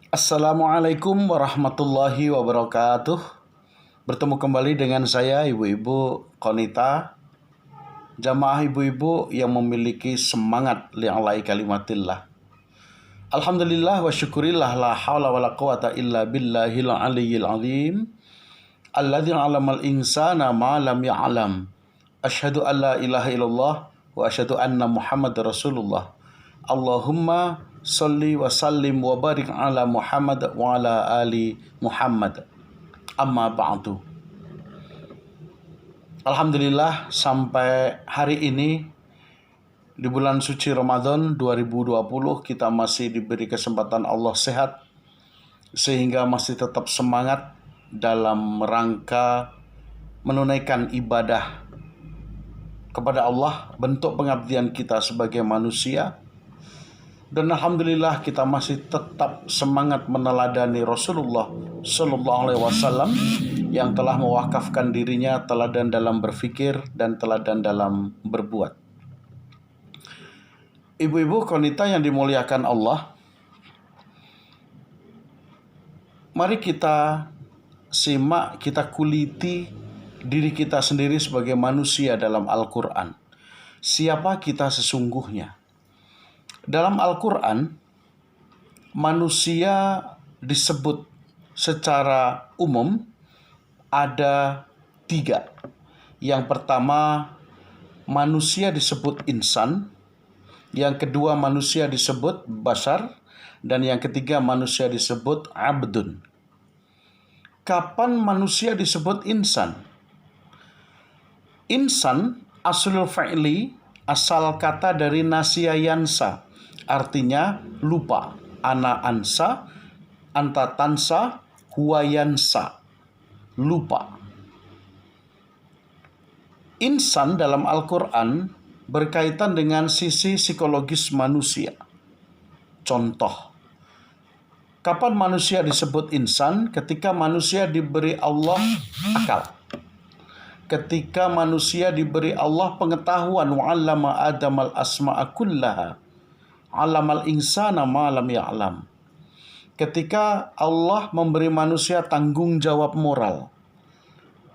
Assalamualaikum warahmatullahi wabarakatuh. Bertemu kembali dengan saya ibu-ibu Qonita, jamaah ibu-ibu yang memiliki semangat li'alai kalimatillah. Alhamdulillah wa syukurillah la hawla wa la quwata illa billahil aliyyil azim. Alladzi 'alamal insana ma lam ya'lam. Asyhadu an la ilaha illallah wa asyhadu anna Muhammadar Rasulullah. Allahumma sholli wa sallim wa barik ala Muhammad wa ala ali Muhammad. Amma ba'du. Alhamdulillah sampai hari ini di bulan suci Ramadan 2020 kita masih diberi kesempatan Allah sehat sehingga masih tetap semangat dalam rangka menunaikan ibadah kepada Allah, bentuk pengabdian kita sebagai manusia. Dan alhamdulillah kita masih tetap semangat meneladani Rasulullah Sallallahu Alaihi Wasallam yang telah mewakafkan dirinya teladan dalam berfikir dan teladan dalam berbuat. Ibu-ibu Qonita yang dimuliakan Allah, mari kita simak, kita kuliti diri kita sendiri sebagai manusia dalam Al-Quran. Siapa kita sesungguhnya? Dalam Al-Quran, manusia disebut secara umum ada 3. Yang pertama, manusia disebut insan. Yang kedua, manusia disebut bashar. Dan yang ketiga, manusia disebut abdun. Kapan manusia disebut insan? Insan, aslul fa'li, asal kata dari nasiya yansa. Artinya lupa. Ana ansa, anta tansa, huwa yansa. Lupa. Insan dalam Al-Quran berkaitan dengan sisi psikologis manusia. Contoh, kapan manusia disebut insan? Ketika manusia diberi Allah akal. Ketika manusia diberi Allah pengetahuan, wa'allama adamal asma'a kullaha. Alamal insana ma lam ya'lam. Ketika Allah memberi manusia tanggung jawab moral.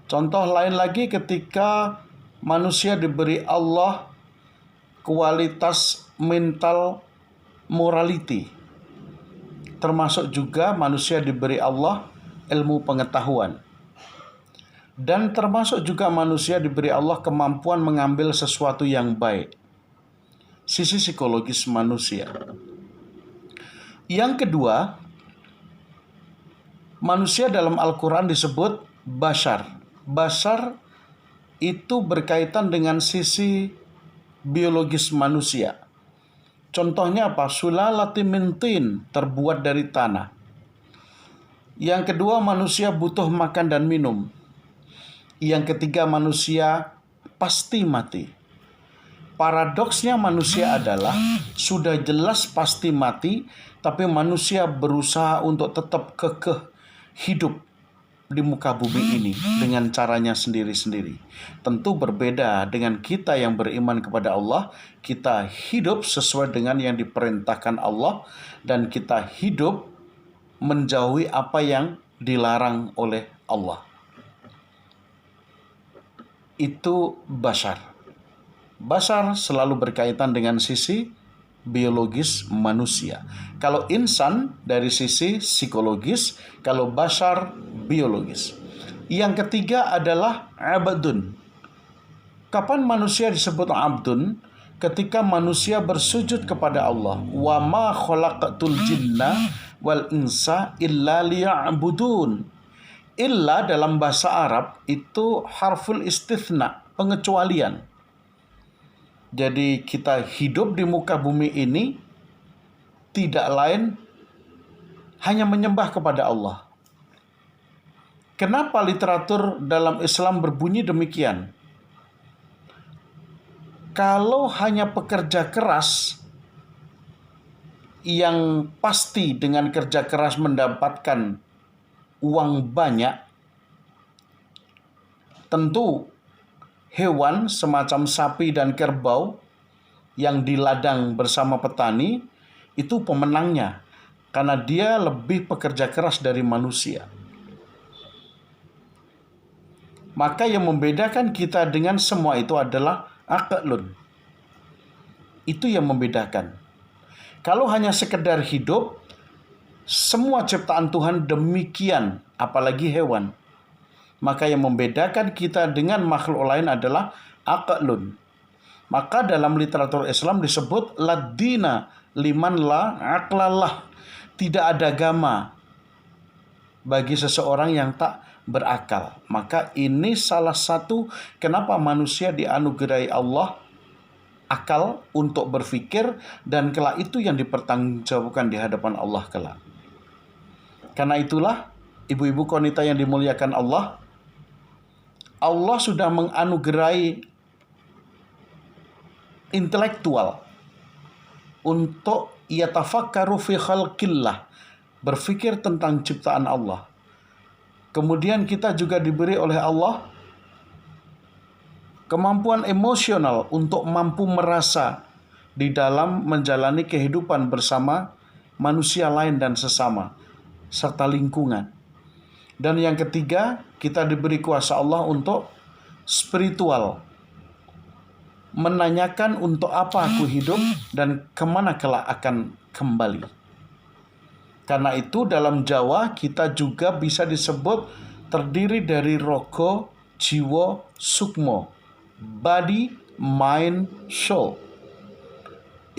Contoh lain lagi ketika manusia diberi Allah kualitas mental morality. Termasuk juga manusia diberi Allah ilmu pengetahuan. Dan termasuk juga manusia diberi Allah kemampuan mengambil sesuatu yang baik. Sisi psikologis manusia. Yang kedua, manusia dalam Al-Quran disebut bashar. Bashar itu berkaitan dengan sisi biologis manusia. Contohnya apa? Sulalati min tin, terbuat dari tanah. Yang kedua, manusia butuh makan dan minum. Yang ketiga, manusia pasti mati. Paradoksnya manusia adalah sudah jelas pasti mati, tapi manusia berusaha untuk tetap kekeh hidup di muka bumi ini dengan caranya sendiri-sendiri. Tentu berbeda dengan kita yang beriman kepada Allah. Kita hidup sesuai dengan yang diperintahkan Allah dan kita hidup menjauhi apa yang dilarang oleh Allah. Itu bashar. Bashar selalu berkaitan dengan sisi biologis manusia. Kalau insan dari sisi psikologis, kalau bashar biologis. Yang ketiga adalah abdun. Kapan manusia disebut abdun? Ketika manusia bersujud kepada Allah. Wa ma khalaqatul jinna wal insa illa liya'budun. Illa dalam bahasa Arab itu harful istithna, pengecualian. Jadi kita hidup di muka bumi ini tidak lain hanya menyembah kepada Allah. Kenapa literatur dalam Islam berbunyi demikian? Kalau hanya pekerja keras yang pasti dengan kerja keras mendapatkan uang banyak, tentu hewan semacam sapi dan kerbau yang di ladang bersama petani itu pemenangnya. karena dia lebih pekerja keras dari manusia. Maka yang membedakan kita dengan semua itu adalah aqlun. Itu yang membedakan. Kalau hanya sekedar hidup, semua ciptaan Tuhan demikian, apalagi hewan. Maka yang membedakan kita dengan makhluk lain adalah aqlun. Maka dalam literatur Islam disebut ladina liman la aqlallah. Tidak ada agama bagi seseorang yang tak berakal. Maka ini salah satu kenapa manusia dianugerahi Allah akal untuk berpikir, dan kelak itu yang dipertanggungjawabkan di hadapan Allah kelak. Karena itulah ibu-ibu wanita yang dimuliakan Allah, Allah sudah menganugerahi intelektual untuk yatafakkaru fi khalqillah, berpikir tentang ciptaan Allah. Kemudian kita juga diberi oleh Allah kemampuan emosional untuk mampu merasa di dalam menjalani kehidupan bersama manusia lain dan sesama, serta lingkungan. Dan yang ketiga, kita diberi kuasa Allah untuk spiritual, menanyakan untuk apa aku hidup dan kemana kelak akan kembali. Karena itu dalam Jawa kita juga bisa disebut terdiri dari rogo, jiwa, sukmo, body, mind, soul.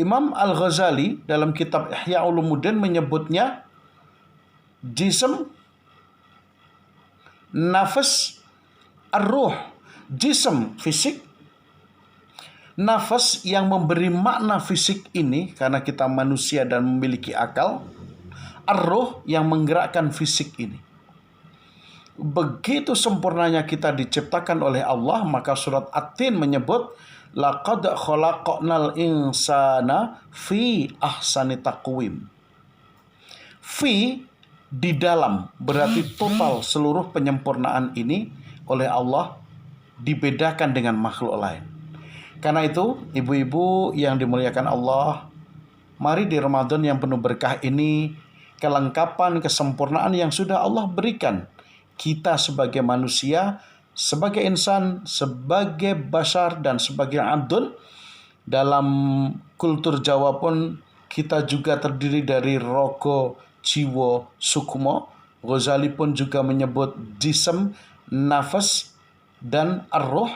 Imam Al-Ghazali dalam kitab Ihya Ulumuddin menyebutnya jism, nafas, ar-ruh. Jism, fisik. Nafas yang memberi makna fisik ini karena kita manusia dan memiliki akal. Ar-ruh yang menggerakkan fisik ini. Begitu sempurnanya kita diciptakan oleh Allah, maka surat At-Tin menyebut laqad khalaqnal insana fi ahsani taqwim. Fi di dalam berarti total seluruh penyempurnaan ini oleh Allah dibedakan dengan makhluk lain. Karena itu, ibu-ibu yang dimuliakan Allah, mari di Ramadan yang penuh berkah ini, kelengkapan, kesempurnaan yang sudah Allah berikan kita sebagai manusia, sebagai insan, sebagai bashar, dan sebagai abdun. Dalam kultur Jawa pun kita juga terdiri dari rogo, jiwa, sukmo. Ghazali pun juga menyebut jism, nafas, dan ar-ruh.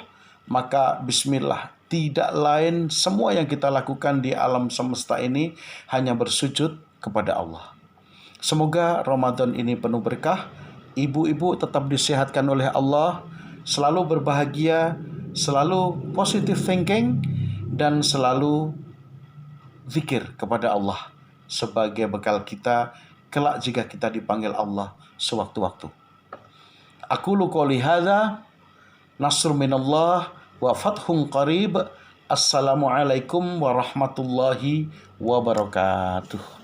Maka bismillah, tidak lain semua yang kita lakukan di alam semesta ini hanya bersujud kepada Allah. Semoga Ramadan ini penuh berkah. Ibu-ibu tetap disehatkan oleh Allah, selalu berbahagia, selalu positive thinking, dan selalu zikir kepada Allah sebagai bekal kita kelak jika kita dipanggil Allah sewaktu-waktu. Aqulu qouli hadza, nasrun minallah wa fathun qarib. Assalamualaikum warahmatullahi wabarakatuh.